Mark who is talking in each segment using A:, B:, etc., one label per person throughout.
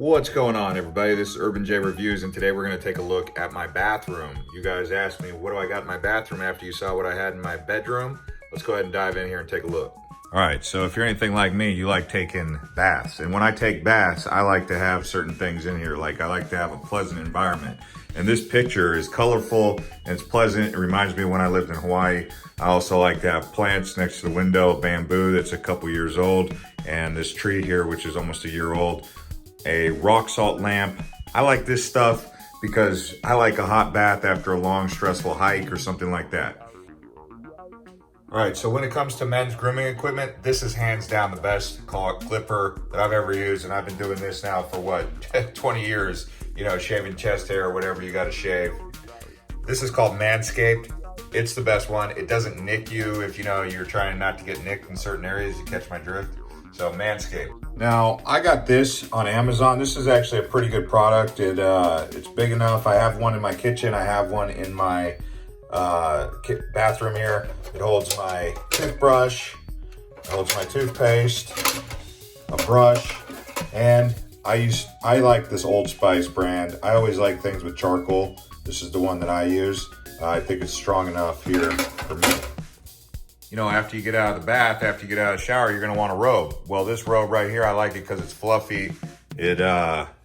A: What's going on, everybody? This is Urban J Reviews, and today we're going to take a look at my bathroom. You guys asked me, what do I got in my bathroom after you saw what I had in my bedroom? Let's go ahead and dive in here and take a look. All right, so if you're anything like me, you like taking baths. And when I take baths, I like to have certain things in here. Like I like to have a pleasant environment. And this picture is colorful and it's pleasant. It reminds me of when I lived in Hawaii. I also like to have plants next to the window, bamboo that's a couple years old, and this tree here, which is almost a year old. A rock salt lamp. I like this stuff because I like a hot bath after a long, stressful hike or something like that. All right, so when it comes to men's grooming equipment, this is hands down the best clipper that I've ever used, and I've been doing this now for what, 20 years, you know, shaving chest hair or whatever you gotta shave. This is called Manscaped. It's the best one. It doesn't nick you if, you know, you're trying not to get nicked in certain areas. You catch my drift? So Manscaped. Now, I got this on Amazon. This is actually a pretty good product. It's big enough. I have one in my kitchen. I have one in my bathroom here. It holds my toothbrush, it holds my toothpaste, a brush, and I like this Old Spice brand. I always like things with charcoal. This is the one that I use. I think it's strong enough here for me. You know, after you get out of the bath, after you get out of the shower, you're gonna want a robe. Well, this robe right here, I like it because it's fluffy. It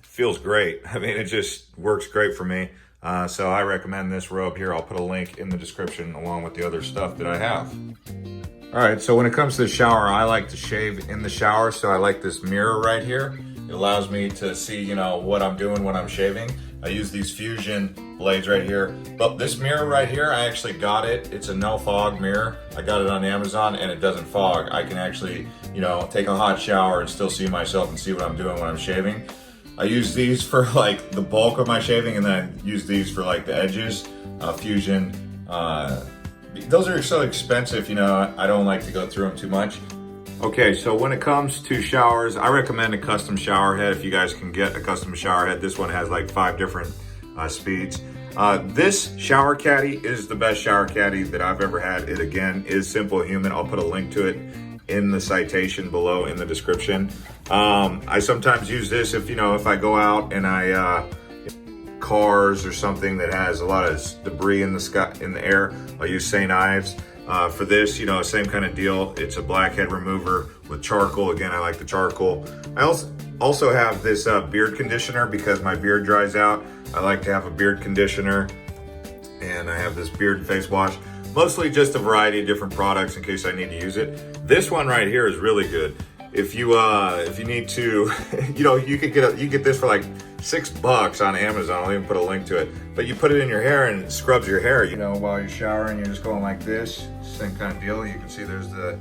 A: feels great. I mean, it just works great for me. So I recommend this robe here. I'll put a link in the description along with the other stuff that I have. All right, so when it comes to the shower, I like to shave in the shower. So I like this mirror right here. It allows me to see, you know, what I'm doing when I'm shaving. I use these Fusion blades right here. But this mirror right here, I actually got it. It's a no fog mirror. I got it on Amazon and it doesn't fog. I can actually, you know, take a hot shower and still see myself and see what I'm doing when I'm shaving. I use these for like the bulk of my shaving, and then I use these for like the edges. Fusion. Those are so expensive, you know, I don't like to go through them too much. Okay, so when it comes to showers, I recommend a custom shower head if you guys can get a custom shower head. This one has like 5 different speeds. This shower caddy is the best shower caddy that I've ever had. It again is Simple Human. I'll put a link to it in the citation below in the description. I sometimes use this if, you know, if I go out and cars or something that has a lot of debris in the sky, in the air, I'll use St. Ives. For this, you know, same kind of deal. It's a blackhead remover with charcoal. Again, I like the charcoal. I also have this beard conditioner because my beard dries out. I like to have a beard conditioner, and I have this beard and face wash. Mostly just a variety of different products in case I need to use it. This one right here is really good. If you need to, you know, you get this for like $6 on Amazon. I'll even put a link to it. But you put it in your hair and it scrubs your hair. You know, while you're showering, you're just going like this. Same kind of deal. You can see there's it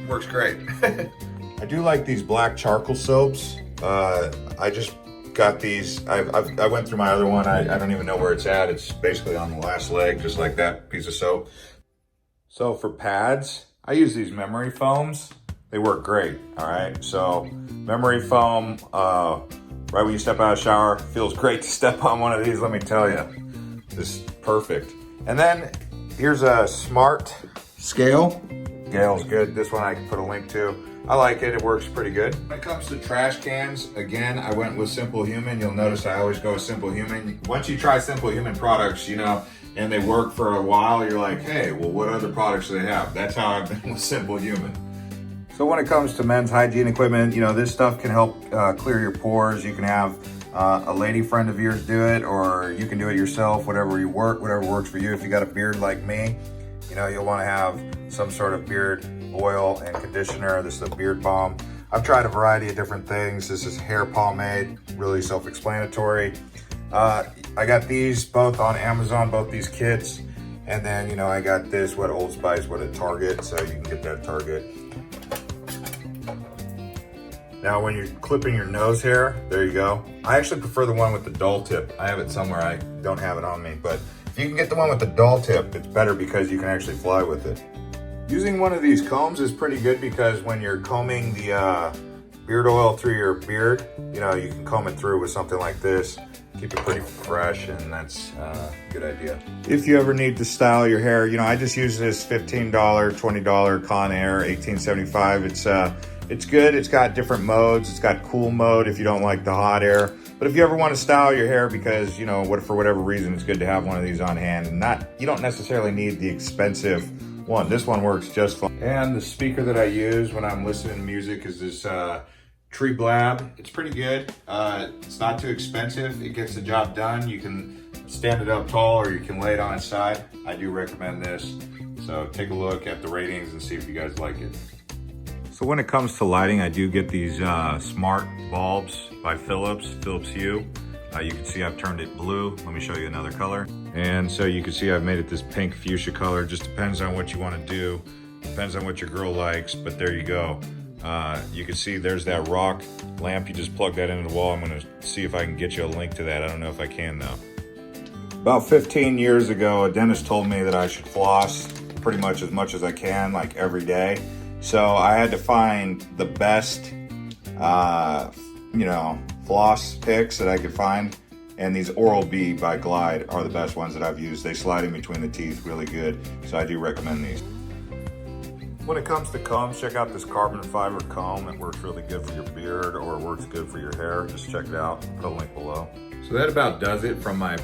A: works great. I do like these black charcoal soaps. I just got these. I went through my other one. I don't even know where it's at. It's basically on the last leg, just like that piece of soap. So for pads, I use these memory foams. They work great, all right? So memory foam, right when you step out of the shower, feels great to step on one of these, let me tell you. This is perfect. And then here's a smart scale. Scale's good. This one I can put a link to. I like it, it works pretty good. When it comes to trash cans, again, I went with Simple Human. You'll notice I always go with Simple Human. Once you try Simple Human products, you know, and they work for a while, you're like, hey, well, what other products do they have? That's how I've been with Simple Human. So when it comes to men's hygiene equipment, you know, this stuff can help clear your pores. You can have a lady friend of yours do it, or you can do it yourself, whatever works for you. If you got a beard like me, you know, you'll want to have some sort of beard oil and conditioner. This is a beard balm. I've tried a variety of different things. This is hair pomade, really self-explanatory. I got these both on Amazon, both these kits. And then, you know, I got this, what Old Spice, what at Target, so you can get that at Target. Now, when you're clipping your nose hair, there you go. I actually prefer the one with the dull tip. I have it somewhere, I don't have it on me, but if you can get the one with the dull tip, it's better because you can actually fly with it. Using one of these combs is pretty good because when you're combing the beard oil through your beard, you know, you can comb it through with something like this. Keep it pretty fresh, and that's a good idea. If you ever need to style your hair, you know, I just use this $15, $20 Conair 1875. It's it's good. It's got different modes. It's got cool mode if you don't like the hot air. But if you ever want to style your hair because, you know, for whatever reason, it's good to have one of these on hand. And you don't necessarily need the expensive one. This one works just fine. And the speaker that I use when I'm listening to music is this Tree Blab. It's pretty good. It's not too expensive. It gets the job done. You can stand it up tall or you can lay it on its side. I do recommend this. So take a look at the ratings and see if you guys like it. So when it comes to lighting, I do get these smart bulbs by Philips Hue. You can see I've turned it blue. Let me show you another color. And so you can see I've made it this pink fuchsia color. Just depends on what you want to do. Depends on what your girl likes, but there you go. You can see there's that rock lamp. You just plug that into the wall. I'm gonna see if I can get you a link to that. I don't know if I can though. About 15 years ago, a dentist told me that I should floss pretty much as I can, like every day. So I had to find the best, floss picks that I could find. And these Oral-B by Glide are the best ones that I've used. They slide in between the teeth really good. So I do recommend these. When it comes to combs, check out this carbon fiber comb. It works really good for your beard or it works good for your hair. Just check it out, put a link below. So that about does it from my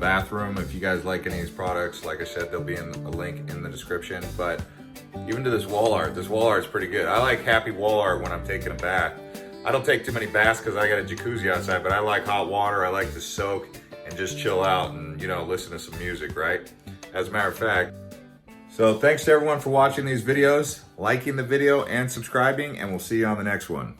A: bathroom. If you guys like any of these products, like I said, there'll be a link in the description. But even to this wall art is pretty good. I like happy wall art when I'm taking a bath. I don't take too many baths because I got a jacuzzi outside, but I like hot water. I like to soak and just chill out and, listen to some music, right? As a matter of fact. So thanks to everyone for watching these videos, liking the video and subscribing, and we'll see you on the next one.